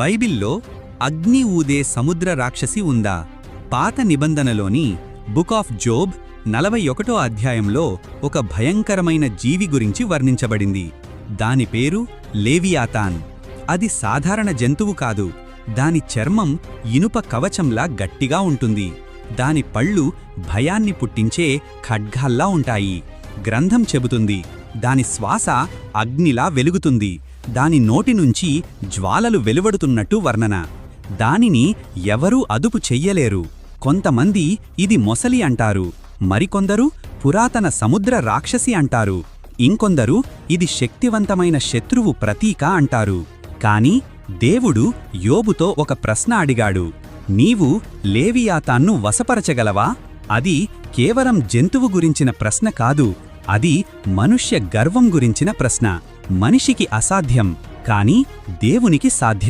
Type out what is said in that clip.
బైబిల్లో అగ్ని ఊదే సముద్ర రాక్షసి ఉందా? పాత నిబంధనలోని బుక్ ఆఫ్ జోబ్ 41వ అధ్యాయంలో ఒక భయంకరమైన జీవి గురించి వర్ణించబడింది. దాని పేరు లేవియాతాన్. అది సాధారణ జంతువు కాదు. దాని చర్మం ఇనుప కవచంలా గట్టిగా ఉంటుంది. దాని పళ్ళు భయాన్ని పుట్టించే ఖడ్గాల్లా ఉంటాయి. గ్రంథం చెబుతుంది, దాని శ్వాస అగ్నిలా వెలుగుతుంది. దాని నోటి నుంచి జ్వాలలు వెలువడుతున్నట్టు వర్ణన. దానిని ఎవరూ అదుపు చెయ్యలేరు. కొంతమంది ఇది మొసలి అంటారు, మరికొందరు పురాతన సముద్ర రాక్షసి అంటారు, ఇంకొందరు ఇది శక్తివంతమైన శత్రువు ప్రతీక అంటారు. కాని దేవుడు యోబుతో ఒక ప్రశ్న అడిగాడు, నీవు లేవియాతాన్ను వశపరచగలవా? అది కేవలం జంతువు గురించిన ప్రశ్న కాదు, అది మనుష్య గర్వం గురించిన ప్రశ్న. మనిషికి అసాధ్యం, కాని దేవునికి సాధ్యం.